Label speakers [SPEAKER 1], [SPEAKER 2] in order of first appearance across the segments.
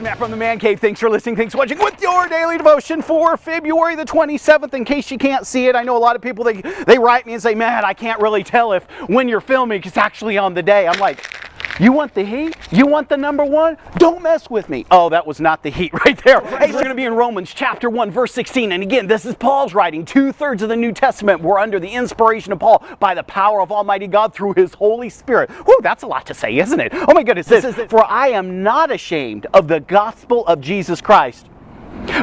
[SPEAKER 1] Matt from the ManCave. Thanks for listening. Thanks for watching with your daily devotion for February the 27th. In case you can't see it, I know a lot of people, they write me and say, Matt, I can't really tell if when you're filming it's actually on the day. I'm like, you want the heat? You want the number one? Don't mess with me. Oh, that was not the heat right there. Hey, we're going to be in Romans chapter 1, verse 16. And again, this is Paul's writing. 2/3 of the New Testament were under the inspiration of Paul by the power of Almighty God through His Holy Spirit. Whew, that's a lot to say, isn't it? Oh my goodness. This is it. For I am not ashamed of the gospel of Jesus Christ.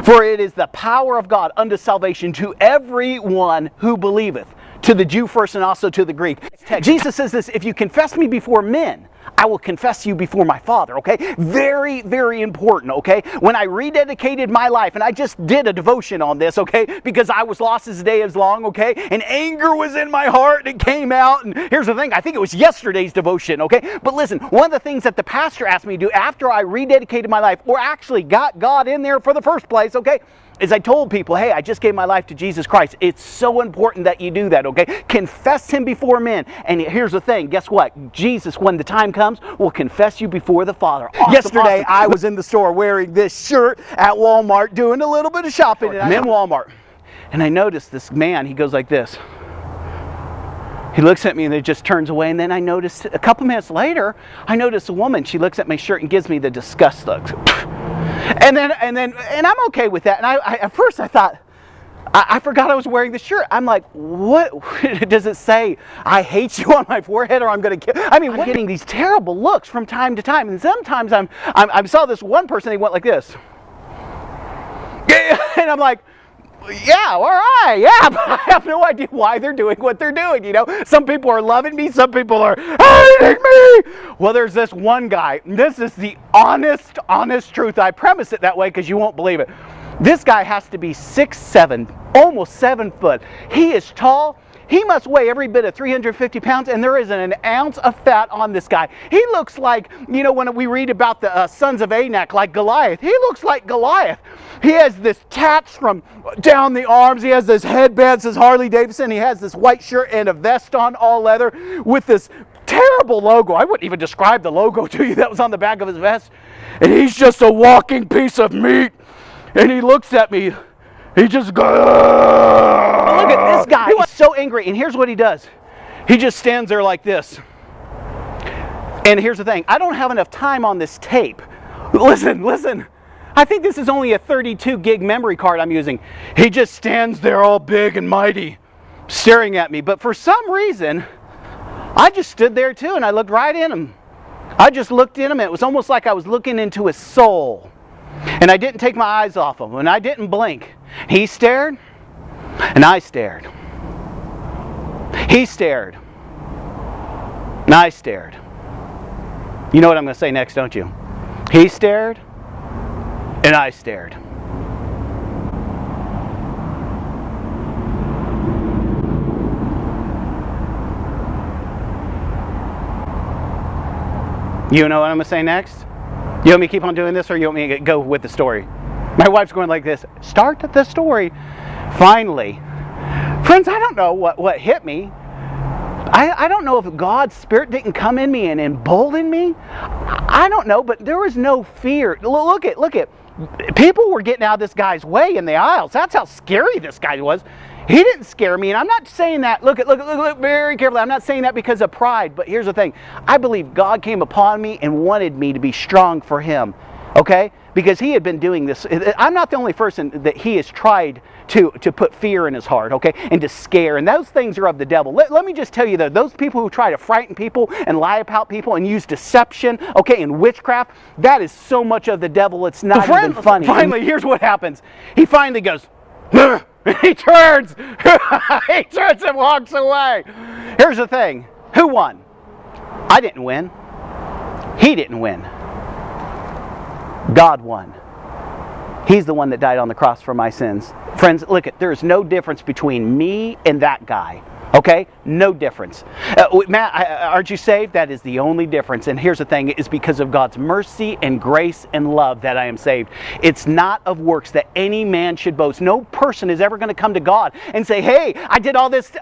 [SPEAKER 1] For it is the power of God unto salvation to everyone who believeth, to the Jew first and also to the Greek. Jesus says this, if you confess me before men, I will confess you before my Father, okay? Very, very important, okay? When I rededicated my life, and I just did a devotion on this, okay? Because I was lost as the day is long, okay? And anger was in my heart, and it came out, and here's the thing, I think it was yesterday's devotion, okay? But listen, one of the things that the pastor asked me to do after I rededicated my life, or actually got God in there for the first place, okay? Is I told people, hey, I just gave my life to Jesus Christ. It's so important that you do that, okay? Confess Him before men. And here's the thing, guess what? Jesus, when the time comes, will confess you before the Father. Awesome, Yesterday, I was in the store wearing this shirt at Walmart, doing a little bit of shopping. And I'm in Walmart. And I noticed this man, he goes like this. He looks at me and then just turns away. And then I noticed, a couple minutes later, I noticed a woman. She looks at my shirt and gives me the disgust look. And I'm okay with that. And at first I thought, I forgot I was wearing the shirt. I'm like, what does it say? I hate you on my forehead, or I'm going to kill. I mean, I'm getting these terrible looks from time to time. And sometimes I saw this one person, he went like this. And I'm like, yeah, all right, yeah, but I have no idea why they're doing what they're doing, you know. Some people are loving me, some people are hating me. Well, there's this one guy, this is the honest truth. I premise it that way because you won't believe it. This guy has to be 6'7", almost 7 foot. He is tall. He must weigh every bit of 350 pounds, and there isn't an ounce of fat on this guy. He looks like, you know, when we read about the sons of Anak, like Goliath. He looks like Goliath. He has this tats from down the arms. He has this headband, says Harley Davidson. He has this white shirt and a vest on, all leather, with this terrible logo. I wouldn't even describe the logo to you that was on the back of his vest. And he's just a walking piece of meat. And he looks at me. He just goes. Look at this guy. He's so angry. And here's what he does. He just stands there like this. And here's the thing. I don't have enough time on this tape. Listen. I think this is only a 32 gig memory card I'm using. He just stands there all big and mighty, staring at me. But for some reason, I just stood there too, and I looked right in him. I just looked in him, and it was almost like I was looking into his soul. And I didn't take my eyes off him, and I didn't blink. He stared, and I stared. He stared, and I stared. You know what I'm going to say next, don't you? He stared, and I stared. You know what I'm going to say next? You want me to keep on doing this, or you want me to go with the story? My wife's going like this. Start the story. Finally. Friends, I don't know what hit me. I don't know if God's Spirit didn't come in me and embolden me. I don't know, but there was no fear. Look at. People were getting out of this guy's way in the aisles. That's how scary this guy was. He didn't scare me, and I'm not saying that, look very carefully, I'm not saying that because of pride, but here's the thing. I believe God came upon me and wanted me to be strong for Him, okay? Because He had been doing this. I'm not the only person that He has tried to put fear in his heart, okay? And to scare, and those things are of the devil. Let me just tell you that those people who try to frighten people and lie about people and use deception, okay, and witchcraft, that is so much of the devil, it's not even funny. Finally, here's what happens. He finally goes, he turns and walks away. Here's the thing. Who won? I didn't win. He didn't win. God won. He's the one that died on the cross for my sins. Friends, look, there is no difference between me and that guy. Okay? No difference. Matt, aren't you saved? That is the only difference. And here's the thing. It is because of God's mercy and grace and love that I am saved. It's not of works that any man should boast. No person is ever going to come to God and say, hey, I did all this.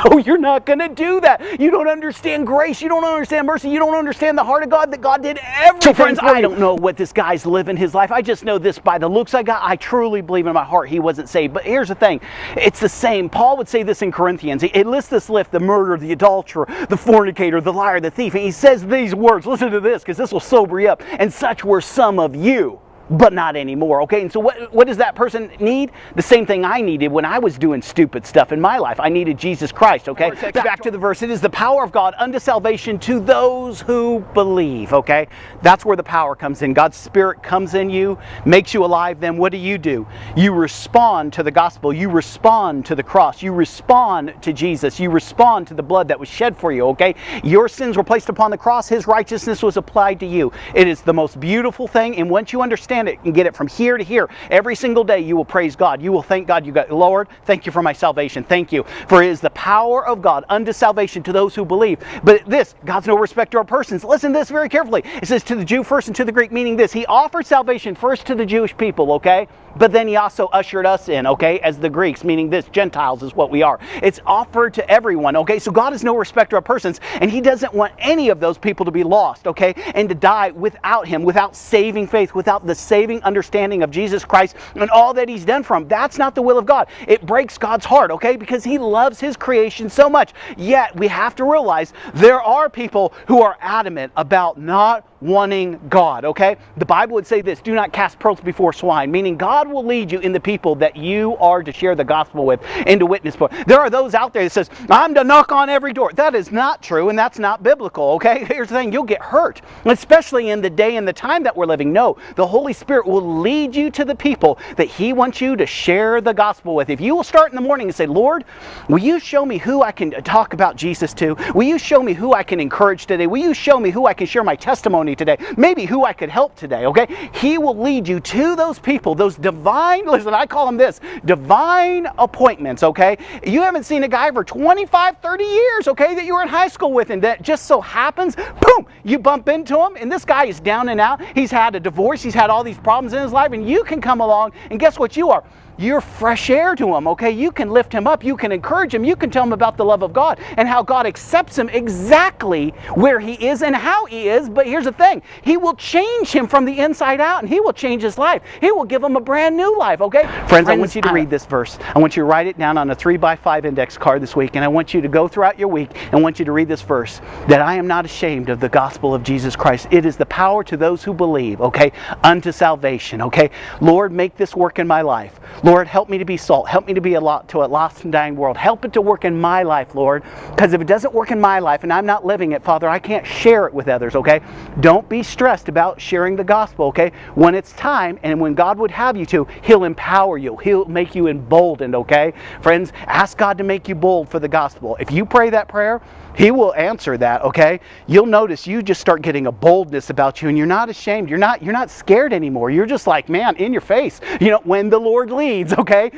[SPEAKER 1] No, you're not going to do that. You don't understand grace. You don't understand mercy. You don't understand the heart of God, that God did everything. So friends, I don't know what this guy's living his life. I just know this by the looks I got. I truly believe in my heart he wasn't saved. But here's the thing. It's the same. Paul would say this in Corinthians. It lists this list: the murderer, the adulterer, the fornicator, the liar, the thief. And he says these words. Listen to this, because this will sober you up. And such were some of you, but not anymore. Okay, and so what does that person need? The same thing I needed when I was doing stupid stuff in my life. I needed Jesus Christ. Okay, back to the verse. It is the power of God unto salvation to those who believe. Okay, that's where the power comes in. God's Spirit comes in you, makes you alive. Then what do? You respond to the gospel. You respond to the cross. You respond to Jesus. You respond to the blood that was shed for you. Okay, your sins were placed upon the cross. His righteousness was applied to you. It is the most beautiful thing, and once you understand it and get it from here to here, every single day you will praise God. You will thank God. You got, Lord, thank you for my salvation. Thank you. For it is the power of God unto salvation to those who believe. But this, God's no respecter of persons. Listen to this very carefully. It says to the Jew first and to the Greek, meaning this: he offered salvation first to the Jewish people, okay? But then he also ushered us in, okay, as the Greeks, meaning this, Gentiles is what we are. It's offered to everyone, okay? So God is no respecter of persons, and he doesn't want any of those people to be lost, okay? And to die without him, without saving faith, without the saving understanding of Jesus Christ and all that he's done for them. That's not the will of God. It breaks God's heart, okay? Because he loves his creation so much. Yet we have to realize there are people who are adamant about not wanting God, okay? The Bible would say this: do not cast pearls before swine, meaning God will lead you in the people that you are to share the gospel with and to witness for. There are those out there that says, I'm to knock on every door. That is not true, and that's not biblical, okay? Here's the thing: you'll get hurt, especially in the day and the time that we're living. No, the Holy Spirit will lead you to the people that he wants you to share the gospel with. If you will start in the morning and say, Lord, will you show me who I can talk about Jesus to? Will you show me who I can encourage today? Will you show me who I can share my testimony today? Maybe who I could help today, okay? He will lead you to those people, those divine, listen, I call them this, divine appointments, okay? You haven't seen a guy for 25, 30 years, okay, that you were in high school with, and that just so happens, boom, you bump into him, and this guy is down and out. He's had a divorce. He's had all these problems in his life, and you can come along, and guess what you are? You're fresh air to him, okay? You can lift him up. You can encourage him. You can tell him about the love of God and how God accepts him exactly where he is and how he is. But here's the thing: he will change him from the inside out, and he will change his life. He will give him a brand new life, okay? Friends, I want you to read this verse. I want you to write it down on a 3x5 index card this week, and I want you to go throughout your week and I want you to read this verse: that I am not ashamed of the gospel of Jesus Christ. It is the power to those who believe, okay, unto salvation, okay? Lord, make this work in my life. Lord, help me to be salt. Help me to be a lot to a lost and dying world. Help it to work in my life, Lord. Because if it doesn't work in my life and I'm not living it, Father, I can't share it with others, okay? Don't be stressed about sharing the gospel, okay? When it's time and when God would have you to, he'll empower you. He'll make you emboldened, okay? Friends, ask God to make you bold for the gospel. If you pray that prayer, he will answer that, okay? You'll notice you just start getting a boldness about you, and you're not ashamed. You're not scared anymore. You're just like, man, in your face. You know, when the Lord leads, okay?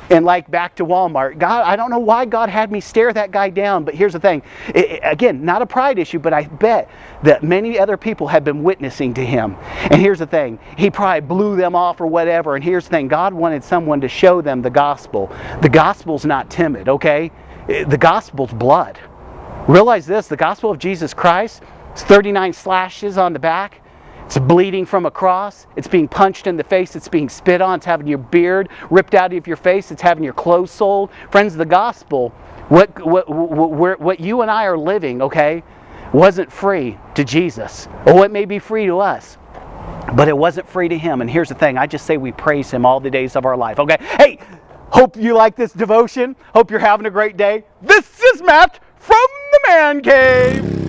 [SPEAKER 1] And like back to Walmart, God, I don't know why God had me stare that guy down, but here's the thing. Again, not a pride issue, but I bet that many other people have been witnessing to him. And here's the thing. He probably blew them off or whatever. And here's the thing. God wanted someone to show them the gospel. The gospel's not timid, okay? The gospel's blood. Realize this: the gospel of Jesus Christ, it's 39 slashes on the back. It's bleeding from a cross. It's being punched in the face. It's being spit on. It's having your beard ripped out of your face. It's having your clothes sold. Friends, the gospel, what you and I are living, okay, wasn't free to Jesus. Oh, it may be free to us, but it wasn't free to him. And here's the thing. I just say we praise him all the days of our life, okay? Hey, hope you like this devotion. Hope you're having a great day. This is Matt from the Man Cave.